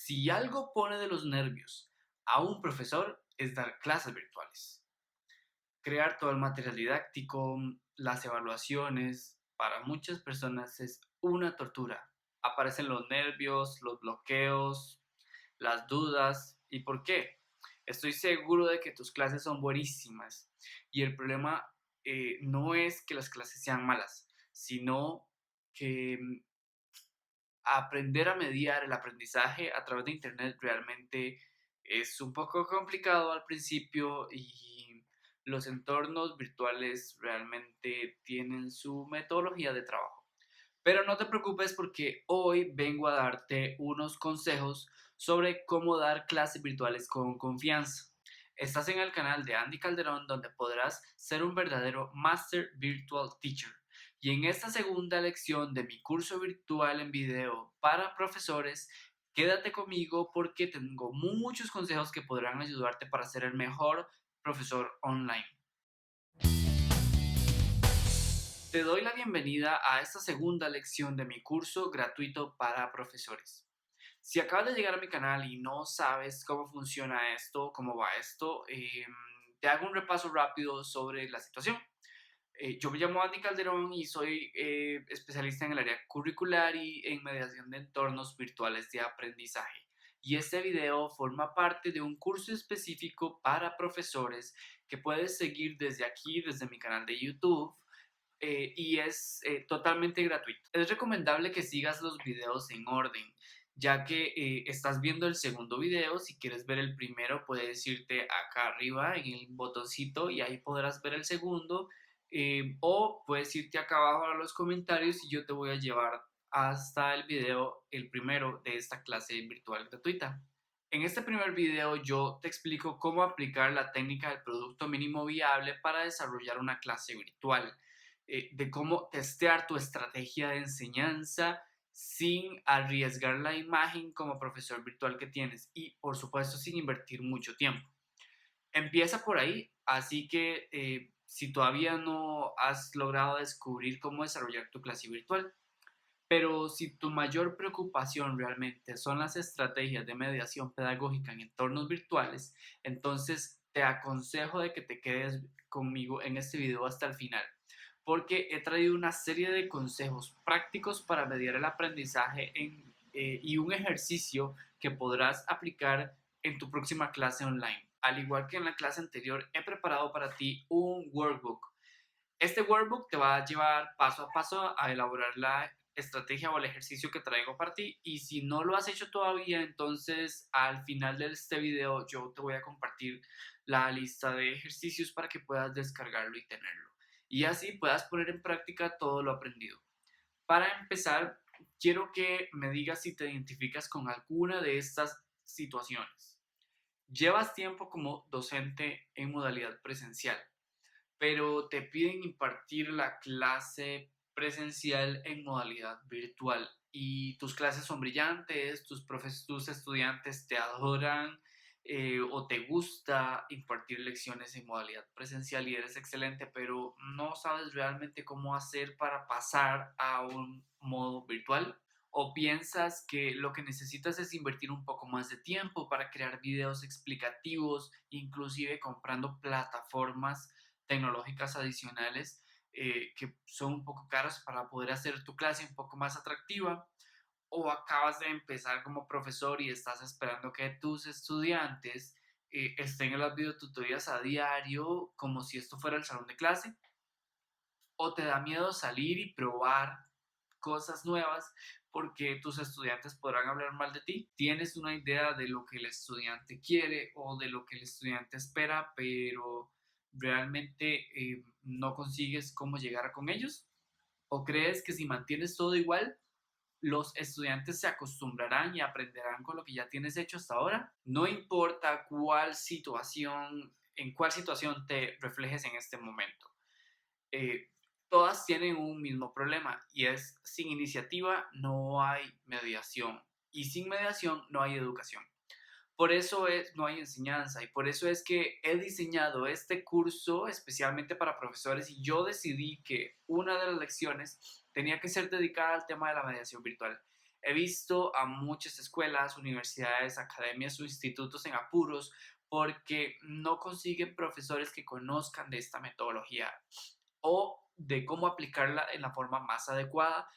Si algo pone de los nervios a un profesor es dar clases virtuales. Crear todo el material didáctico, las evaluaciones, para muchas personas es una tortura. Aparecen los nervios, los bloqueos, las dudas. ¿Y por qué? Estoy seguro de que tus clases son buenísimas y el problema no es que las clases sean malas, sino que aprender a mediar el aprendizaje a través de Internet realmente es un poco complicado al principio y los entornos virtuales realmente tienen su metodología de trabajo. Pero no te preocupes porque hoy vengo a darte unos consejos sobre cómo dar clases virtuales con confianza. Estás en el canal de Andy Calderón donde podrás ser un verdadero Master Virtual Teacher. Y en esta segunda lección de mi curso virtual en video para profesores, quédate conmigo porque tengo muchos consejos que podrán ayudarte para ser el mejor profesor online. Te doy la bienvenida a esta segunda lección de mi curso gratuito para profesores. Si acabas de llegar a mi canal y no sabes cómo funciona esto, cómo va esto, te hago un repaso rápido sobre la situación. Yo me llamo Andy Calderón y soy especialista en el área curricular y en mediación de entornos virtuales de aprendizaje. Y este video forma parte de un curso específico para profesores que puedes seguir desde aquí, desde mi canal de YouTube y es totalmente gratuito. Es recomendable que sigas los videos en orden, ya que estás viendo el segundo video. Si quieres ver el primero, puedes irte acá arriba en el botoncito y ahí podrás ver el segundo, o puedes irte acá abajo a los comentarios y yo te voy a llevar hasta el video, el primero de esta clase virtual gratuita. En este primer video yo te explico cómo aplicar la técnica del producto mínimo viable para desarrollar una clase virtual, de cómo testear tu estrategia de enseñanza sin arriesgar la imagen como profesor virtual que tienes y, por supuesto, sin invertir mucho tiempo. Empieza por ahí, así que si todavía no has logrado descubrir cómo desarrollar tu clase virtual, pero si tu mayor preocupación realmente son las estrategias de mediación pedagógica en entornos virtuales, entonces te aconsejo de que te quedes conmigo en este video hasta el final, porque he traído una serie de consejos prácticos para mediar el aprendizaje y un ejercicio que podrás aplicar en tu próxima clase online. Al igual que en la clase anterior, he preparado para ti un workbook. Este workbook te va a llevar paso a paso a elaborar la estrategia o el ejercicio que traigo para ti, y si no lo has hecho todavía, entonces al final de este video yo te voy a compartir la lista de ejercicios para que puedas descargarlo y tenerlo y así puedas poner en práctica todo lo aprendido. Para empezar, quiero que me digas si te identificas con alguna de estas situaciones. Llevas tiempo como docente en modalidad presencial, pero te piden impartir la clase presencial en modalidad virtual y tus clases son brillantes, tus estudiantes te adoran, o te gusta impartir lecciones en modalidad presencial y eres excelente, pero no sabes realmente cómo hacer para pasar a un modo virtual. ¿O piensas que lo que necesitas es invertir un poco más de tiempo para crear videos explicativos, inclusive comprando plataformas tecnológicas adicionales que son un poco caras para poder hacer tu clase un poco más atractiva? ¿O acabas de empezar como profesor y estás esperando que tus estudiantes estén en las videotutorías a diario como si esto fuera el salón de clase? ¿O te da miedo salir y probar cosas nuevas porque tus estudiantes podrán hablar mal de ti? ¿Tienes una idea de lo que el estudiante quiere o de lo que el estudiante espera, pero realmente no consigues cómo llegar con ellos? ¿O crees que si mantienes todo igual, los estudiantes se acostumbrarán y aprenderán con lo que ya tienes hecho hasta ahora? No importa en cuál situación te reflejes en este momento, eh, todas tienen un mismo problema y es: sin iniciativa no hay mediación y sin mediación no hay educación. Por eso no hay enseñanza y por eso es que he diseñado este curso especialmente para profesores y yo decidí que una de las lecciones tenía que ser dedicada al tema de la mediación virtual. He visto a muchas escuelas, universidades, academias o institutos en apuros porque no consiguen profesores que conozcan de esta metodología o de cómo aplicarla en la forma más adecuada,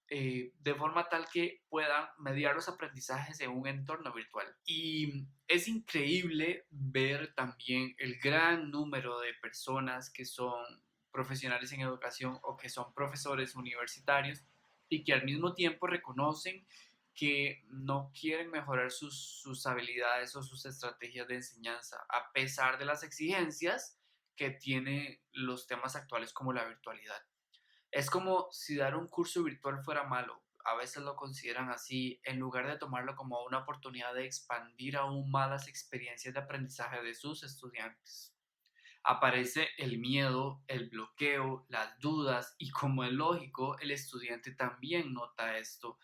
de forma tal que puedan mediar los aprendizajes en un entorno virtual. Y es increíble ver también el gran número de personas que son profesionales en educación o que son profesores universitarios y que al mismo tiempo reconocen que no quieren mejorar sus habilidades o sus estrategias de enseñanza, a pesar de las exigencias que tienen los temas actuales como la virtualidad. Es como si dar un curso virtual fuera malo. A veces lo consideran así, en lugar de tomarlo como una oportunidad de expandir aún más las experiencias de aprendizaje de sus estudiantes. Aparece el miedo, el bloqueo, las dudas y como es lógico, el estudiante también nota esto.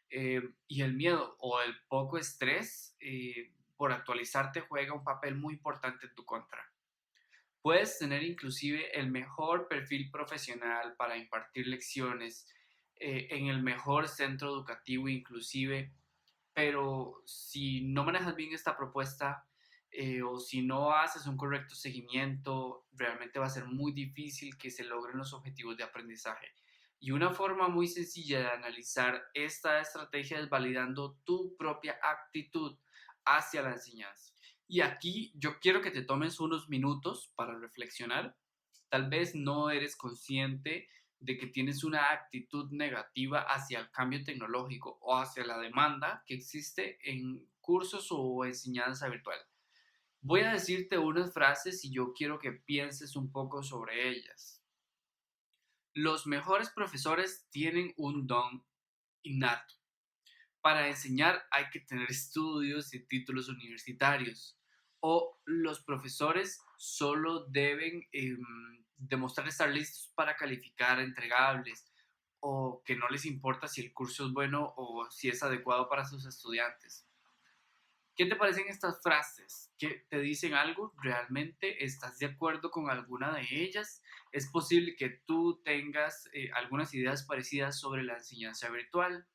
Y el miedo o el poco estrés por actualizarte juega un papel muy importante en tu contra. Puedes tener inclusive el mejor perfil profesional para impartir lecciones en el mejor centro educativo inclusive, pero si no manejas bien esta propuesta o si no haces un correcto seguimiento, realmente va a ser muy difícil que se logren los objetivos de aprendizaje. Y una forma muy sencilla de analizar esta estrategia es validando tu propia actitud hacia la enseñanza. Y aquí yo quiero que te tomes unos minutos para reflexionar. Tal vez no eres consciente de que tienes una actitud negativa hacia el cambio tecnológico o hacia la demanda que existe en cursos o enseñanza virtual. Voy a decirte unas frases y yo quiero que pienses un poco sobre ellas. Los mejores profesores tienen un don innato. Para enseñar hay que tener estudios y títulos universitarios. O los profesores solo deben demostrar estar listos para calificar entregables o que no les importa si el curso es bueno o si es adecuado para sus estudiantes. ¿Qué te parecen estas frases? ¿Qué te dicen algo? ¿Realmente estás de acuerdo con alguna de ellas? Es posible que tú tengas algunas ideas parecidas sobre la enseñanza virtual.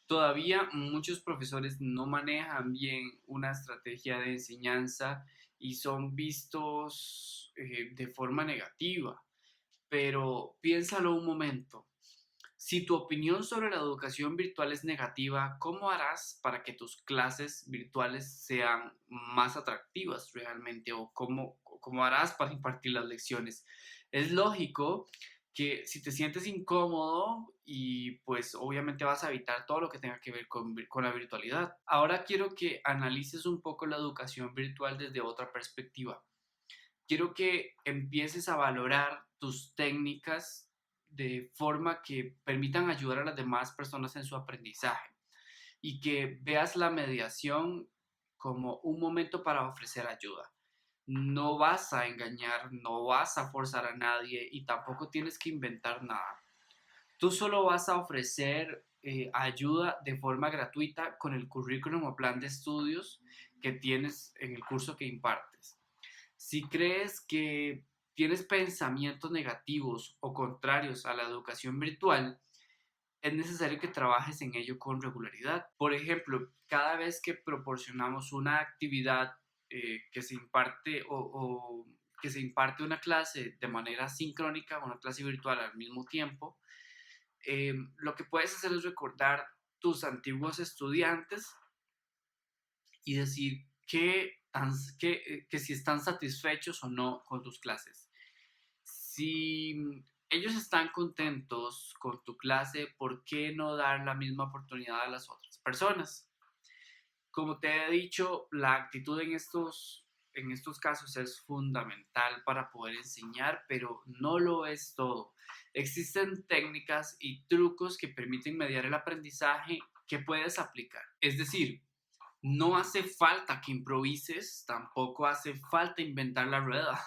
Todavía muchos profesores no manejan bien una estrategia de enseñanza y son vistos de forma negativa. Pero piénsalo un momento. Si tu opinión sobre la educación virtual es negativa, ¿cómo harás para que tus clases virtuales sean más atractivas realmente? ¿O cómo harás para impartir las lecciones? Es lógico que si te sientes incómodo y pues obviamente vas a evitar todo lo que tenga que ver con la virtualidad. Ahora quiero que analices un poco la educación virtual desde otra perspectiva. Quiero que empieces a valorar tus técnicas de forma que permitan ayudar a las demás personas en su aprendizaje y que veas la mediación como un momento para ofrecer ayuda. No vas a engañar, no vas a forzar a nadie y tampoco tienes que inventar nada. Tú solo vas a ofrecer ayuda de forma gratuita con el currículum o plan de estudios que tienes en el curso que impartes. Si crees que tienes pensamientos negativos o contrarios a la educación virtual, es necesario que trabajes en ello con regularidad. Por ejemplo, cada vez que proporcionamos una actividad que se imparte o que se imparte una clase de manera sincrónica, una clase virtual al mismo tiempo, lo que puedes hacer es recordar tus antiguos estudiantes y decir que si están satisfechos o no con tus clases. Si ellos están contentos con tu clase, ¿por qué no dar la misma oportunidad a las otras personas? Como te he dicho, la actitud en estos casos es fundamental para poder enseñar, pero no lo es todo. Existen técnicas y trucos que permiten mediar el aprendizaje que puedes aplicar. Es decir, no hace falta que improvises, tampoco hace falta inventar la rueda.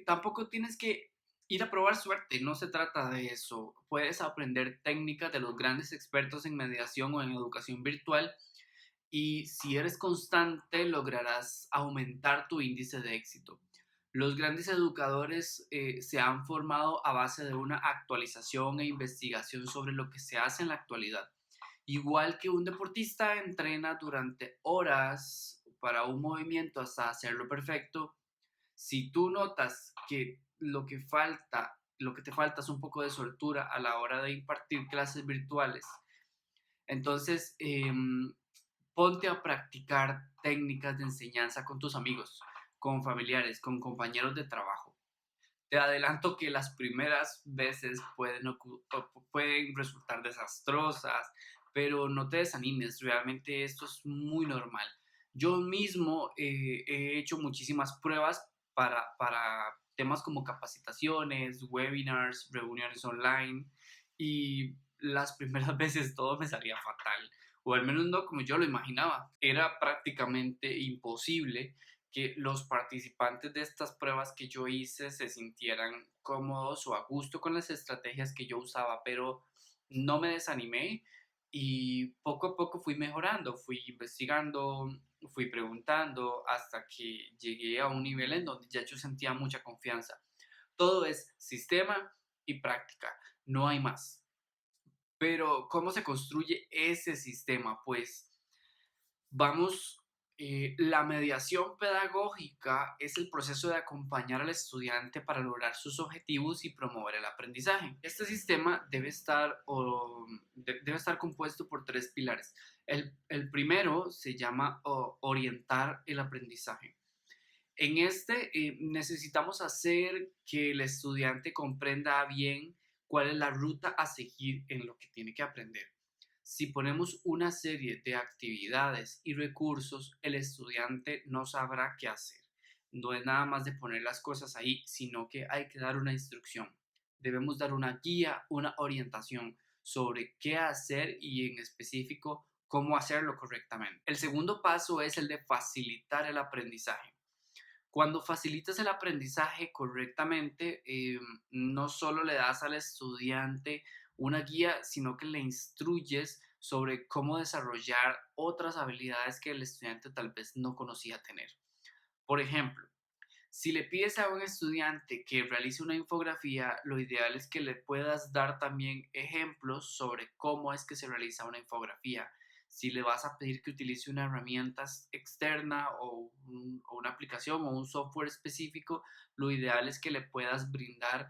Tampoco tienes que ir a probar suerte, no se trata de eso. Puedes aprender técnicas de los grandes expertos en mediación o en educación virtual y si eres constante lograrás aumentar tu índice de éxito. Los grandes educadores se han formado a base de una actualización e investigación sobre lo que se hace en la actualidad. Igual que un deportista entrena durante horas para un movimiento hasta hacerlo perfecto, si tú notas que lo que te falta es un poco de soltura a la hora de impartir clases virtuales, entonces ponte a practicar técnicas de enseñanza con tus amigos, con familiares, con compañeros de trabajo. Te adelanto que las primeras veces pueden resultar desastrosas, pero no te desanimes, realmente esto es muy normal. Yo mismo he hecho muchísimas pruebas para temas como capacitaciones, webinars, reuniones online, y las primeras veces todo me salía fatal, o al menos no como yo lo imaginaba. Era prácticamente imposible que los participantes de estas pruebas que yo hice se sintieran cómodos o a gusto con las estrategias que yo usaba, pero no me desanimé y poco a poco fui mejorando, fui investigando, fui preguntando hasta que llegué a un nivel en donde ya yo sentía mucha confianza. Todo es sistema y práctica, no hay más. Pero ¿cómo se construye ese sistema? Pues vamos, la mediación pedagógica es el proceso de acompañar al estudiante para lograr sus objetivos y promover el aprendizaje. Este sistema debe estar compuesto por tres pilares. El primero se llama orientar el aprendizaje. En este necesitamos hacer que el estudiante comprenda bien cuál es la ruta a seguir en lo que tiene que aprender. Si ponemos una serie de actividades y recursos, el estudiante no sabrá qué hacer. No es nada más de poner las cosas ahí, sino que hay que dar una instrucción. Debemos dar una guía, una orientación sobre qué hacer y en específico cómo hacerlo correctamente. El segundo paso es el de facilitar el aprendizaje. Cuando facilitas el aprendizaje correctamente, no solo le das al estudiante una guía, sino que le instruyes sobre cómo desarrollar otras habilidades que el estudiante tal vez no conocía tener. Por ejemplo, si le pides a un estudiante que realice una infografía, lo ideal es que le puedas dar también ejemplos sobre cómo es que se realiza una infografía. Si le vas a pedir que utilice una herramienta externa o una aplicación o un software específico, lo ideal es que le puedas brindar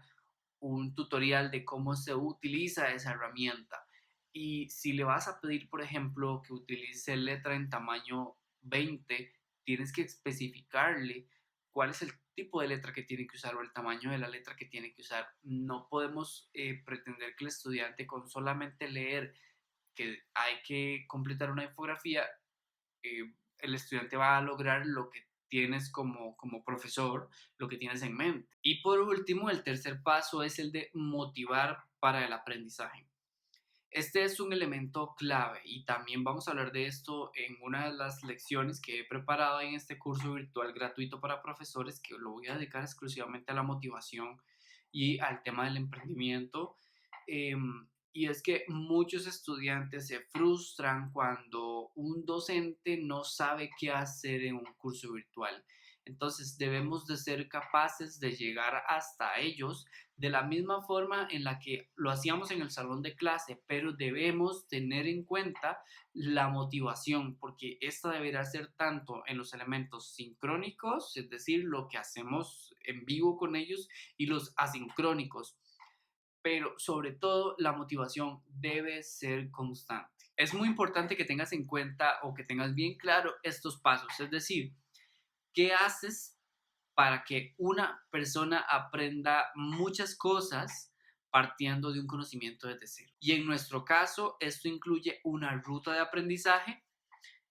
un tutorial de cómo se utiliza esa herramienta. Y si le vas a pedir, por ejemplo, que utilice letra en tamaño 20, tienes que especificarle cuál es el tipo de letra que tiene que usar o el tamaño de la letra que tiene que usar. No podemos pretender que el estudiante con solamente leer que hay que completar una infografía, el estudiante va a lograr lo que tienes como profesor, lo que tienes en mente. Y por último, el tercer paso es el de motivar para el aprendizaje. Este es un elemento clave y también vamos a hablar de esto en una de las lecciones que he preparado en este curso virtual gratuito para profesores, que lo voy a dedicar exclusivamente a la motivación y al tema del emprendimiento. Y es que muchos estudiantes se frustran cuando un docente no sabe qué hacer en un curso virtual. Entonces debemos de ser capaces de llegar hasta ellos de la misma forma en la que lo hacíamos en el salón de clase, pero debemos tener en cuenta la motivación, porque esta deberá ser tanto en los elementos sincrónicos, es decir, lo que hacemos en vivo con ellos, y los asincrónicos, pero sobre todo la motivación debe ser constante. Es muy importante que tengas en cuenta o que tengas bien claro estos pasos, es decir, ¿qué haces para que una persona aprenda muchas cosas partiendo de un conocimiento desde cero? Y en nuestro caso, esto incluye una ruta de aprendizaje.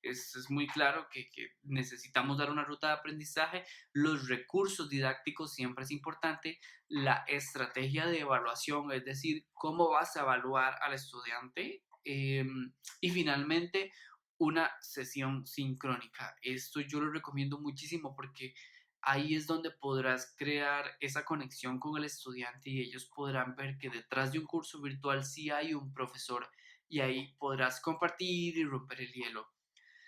Es muy claro que necesitamos dar una ruta de aprendizaje. Los recursos didácticos siempre es importante. La estrategia de evaluación, es decir, cómo vas a evaluar al estudiante. Y finalmente, una sesión sincrónica. Esto yo lo recomiendo muchísimo porque ahí es donde podrás crear esa conexión con el estudiante y ellos podrán ver que detrás de un curso virtual sí hay un profesor y ahí podrás compartir y romper el hielo.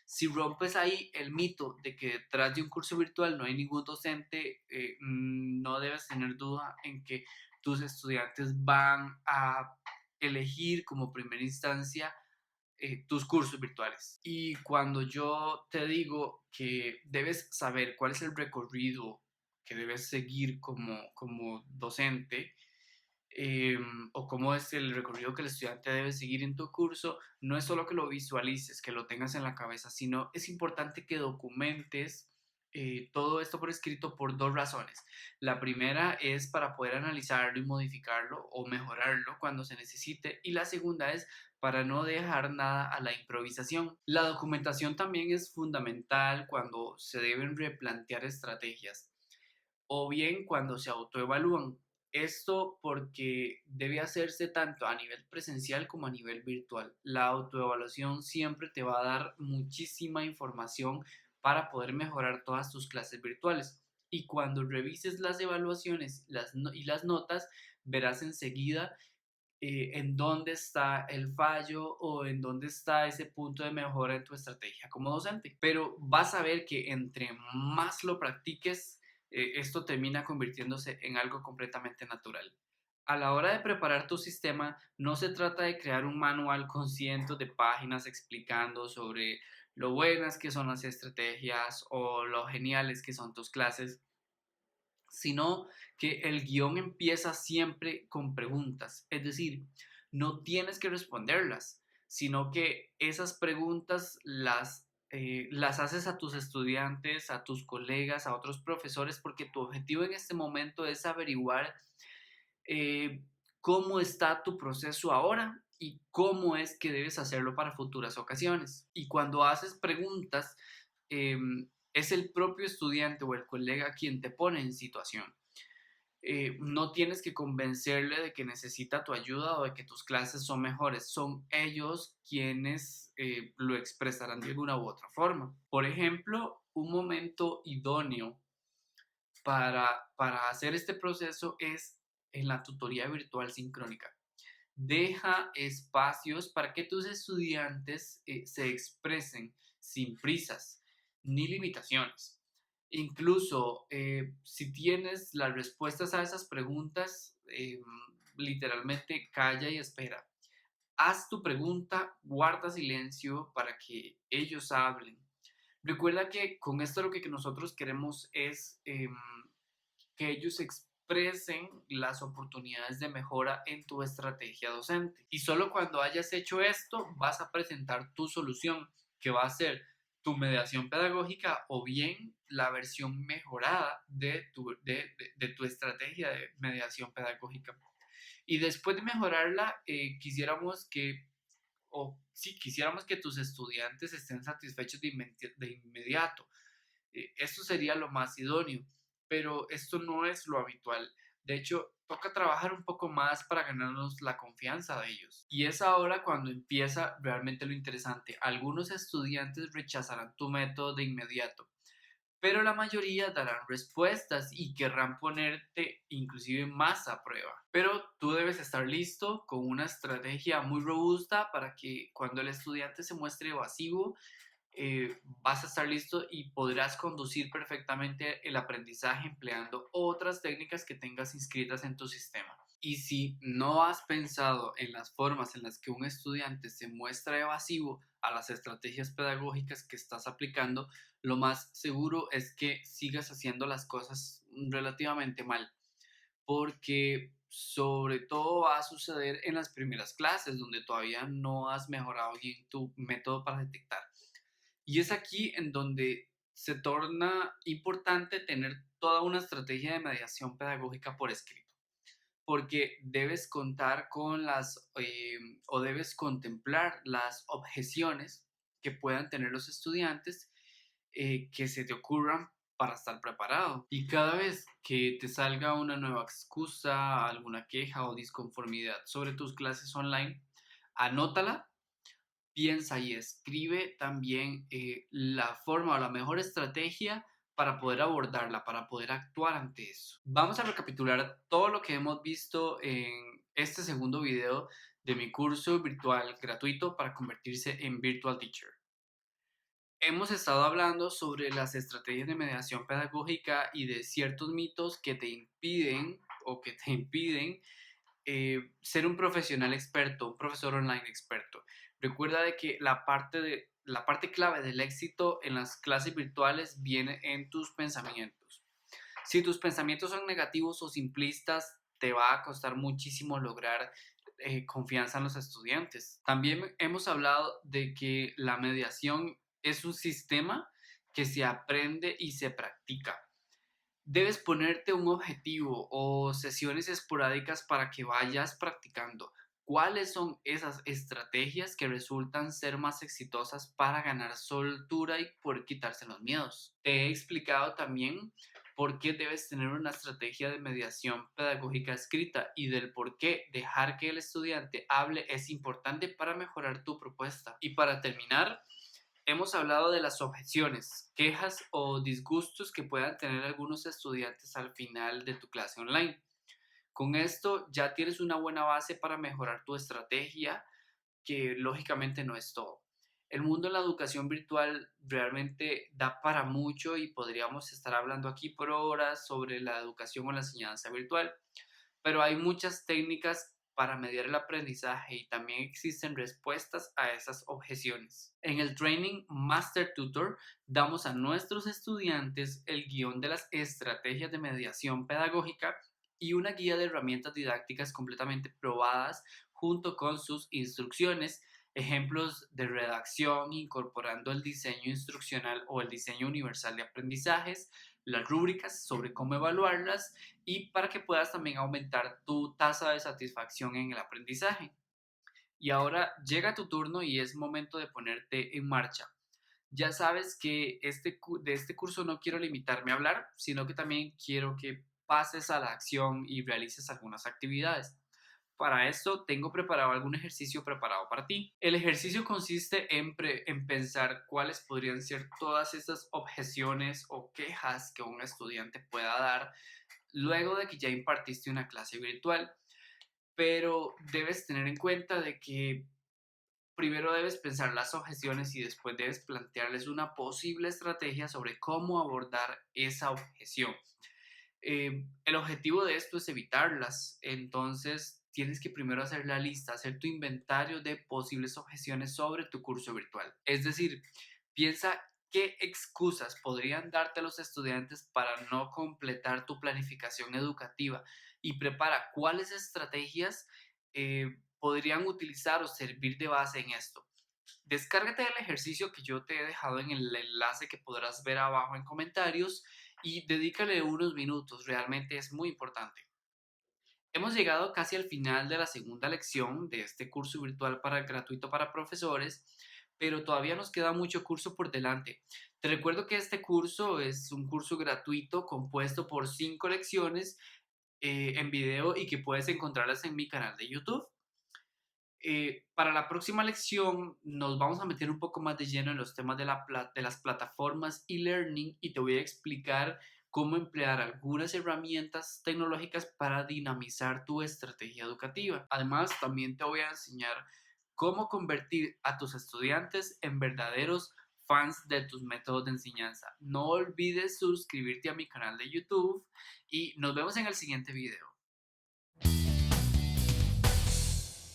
Si rompes ahí el mito de que detrás de un curso virtual no hay ningún docente, no debes tener duda en que tus estudiantes van a elegir como primera instancia tus cursos virtuales. Y cuando yo te digo que debes saber cuál es el recorrido que debes seguir como docente, o cómo es el recorrido que el estudiante debe seguir en tu curso, no es solo que lo visualices, que lo tengas en la cabeza, sino es importante que documentes todo esto por escrito por dos razones. La primera es para poder analizarlo y modificarlo o mejorarlo cuando se necesite, y la segunda es para no dejar nada a la improvisación. La documentación también es fundamental cuando se deben replantear estrategias o bien cuando se autoevalúan. Esto porque debe hacerse tanto a nivel presencial como a nivel virtual. La autoevaluación siempre te va a dar muchísima información para poder mejorar todas tus clases virtuales. Y cuando revises las evaluaciones y las notas, verás enseguida en dónde está el fallo o en dónde está ese punto de mejora en tu estrategia como docente. Pero vas a ver que entre más lo practiques, esto termina convirtiéndose en algo completamente natural. A la hora de preparar tu sistema, no se trata de crear un manual con cientos de páginas explicando sobre lo buenas que son las estrategias o lo geniales que son tus clases, sino que el guión empieza siempre con preguntas. Es decir, no tienes que responderlas, sino que esas preguntas las haces a tus estudiantes, a tus colegas, a otros profesores, porque tu objetivo en este momento es averiguar eh, cómo está tu proceso ahora y cómo es que debes hacerlo para futuras ocasiones. Y cuando haces preguntas, es el propio estudiante o el colega quien te pone en situación. No tienes que convencerle de que necesita tu ayuda o de que tus clases son mejores. Son ellos quienes lo expresarán de alguna u otra forma. Por ejemplo, un momento idóneo para hacer este proceso es en la tutoría virtual sincrónica. Deja espacios para que tus estudiantes se expresen sin prisas ni limitaciones. Incluso si tienes las respuestas a esas preguntas, literalmente calla y espera. Haz tu pregunta, guarda silencio para que ellos hablen. Recuerda que con esto lo que nosotros queremos es que ellos expresen las oportunidades de mejora en tu estrategia docente. Y solo cuando hayas hecho esto vas a presentar tu solución, que va a ser tu mediación pedagógica o bien la versión mejorada de tu estrategia de mediación pedagógica. Y después de mejorarla, quisiéramos que tus estudiantes estén satisfechos de inmediato. Esto sería lo más idóneo, pero esto no es lo habitual. De hecho, toca trabajar un poco más para ganarnos la confianza de ellos. Y es ahora cuando empieza realmente lo interesante. Algunos estudiantes rechazarán tu método de inmediato, pero la mayoría darán respuestas y querrán ponerte inclusive más a prueba. Pero tú debes estar listo con una estrategia muy robusta para que cuando el estudiante se muestre evasivo, vas a estar listo y podrás conducir perfectamente el aprendizaje empleando otras técnicas que tengas inscritas en tu sistema. Y si no has pensado en las formas en las que un estudiante se muestra evasivo a las estrategias pedagógicas que estás aplicando, lo más seguro es que sigas haciendo las cosas relativamente mal, porque sobre todo va a suceder en las primeras clases donde todavía no has mejorado bien tu método para detectar. Y es aquí en donde se torna importante tener toda una estrategia de mediación pedagógica por escrito, porque debes contar con o debes contemplar las objeciones que puedan tener los estudiantes que se te ocurran para estar preparado. Y cada vez que te salga una nueva excusa, alguna queja o disconformidad sobre tus clases online, anótala, piensa y escribe también la forma o la mejor estrategia para poder abordarla, para poder actuar ante eso. Vamos a recapitular todo lo que hemos visto en este segundo video de mi curso virtual gratuito para convertirse en Virtual Teacher. Hemos estado hablando sobre las estrategias de mediación pedagógica y de ciertos mitos que te impiden ser un profesional experto, un profesor online experto. Recuerda de que la parte clave del éxito en las clases virtuales viene en tus pensamientos. Si tus pensamientos son negativos o simplistas, te va a costar muchísimo lograr confianza en los estudiantes. También hemos hablado de que la mediación es un sistema que se aprende y se practica. Debes ponerte un objetivo o sesiones esporádicas para que vayas practicando. ¿Cuáles son esas estrategias que resultan ser más exitosas para ganar soltura y poder quitarse los miedos? Te he explicado también por qué debes tener una estrategia de mediación pedagógica escrita y del por qué dejar que el estudiante hable es importante para mejorar tu propuesta. Y para terminar, hemos hablado de las objeciones, quejas o disgustos que puedan tener algunos estudiantes al final de tu clase online. Con esto ya tienes una buena base para mejorar tu estrategia, que lógicamente no es todo. El mundo de la educación virtual realmente da para mucho y podríamos estar hablando aquí por horas sobre la educación o la enseñanza virtual, pero hay muchas técnicas para mediar el aprendizaje y también existen respuestas a esas objeciones. En el training Master Tutor damos a nuestros estudiantes el guión de las estrategias de mediación pedagógica y una guía de herramientas didácticas completamente probadas junto con sus instrucciones, ejemplos de redacción incorporando el diseño instruccional o el diseño universal de aprendizajes, las rúbricas sobre cómo evaluarlas y para que puedas también aumentar tu tasa de satisfacción en el aprendizaje. Y ahora llega tu turno y es momento de ponerte en marcha. Ya sabes que de este curso no quiero limitarme a hablar, sino que también quiero que pases a la acción y realices algunas actividades. Para esto tengo preparado algún ejercicio preparado para ti. El ejercicio consiste en pensar cuáles podrían ser todas estas objeciones o quejas que un estudiante pueda dar luego de que ya impartiste una clase virtual, pero debes tener en cuenta de que primero debes pensar las objeciones y después debes plantearles una posible estrategia sobre cómo abordar esa objeción. El objetivo de esto es evitarlas, entonces tienes que primero hacer la lista, hacer tu inventario de posibles objeciones sobre tu curso virtual. Es decir, piensa qué excusas podrían darte a los estudiantes para no completar tu planificación educativa y prepara cuáles estrategias podrían utilizar o servir de base en esto. Descárgate el ejercicio que yo te he dejado en el enlace que podrás ver abajo en comentarios y dedícale unos minutos, realmente es muy importante. Hemos llegado casi al final de la segunda lección de este curso virtual gratuito para profesores, pero todavía nos queda mucho curso por delante. Te recuerdo que este curso es un curso gratuito compuesto por 5 lecciones en video y que puedes encontrarlas en mi canal de YouTube. Para la próxima lección nos vamos a meter un poco más de lleno en los temas de las plataformas e-learning y te voy a explicar cómo emplear algunas herramientas tecnológicas para dinamizar tu estrategia educativa. Además, también te voy a enseñar cómo convertir a tus estudiantes en verdaderos fans de tus métodos de enseñanza. No olvides suscribirte a mi canal de YouTube y nos vemos en el siguiente video.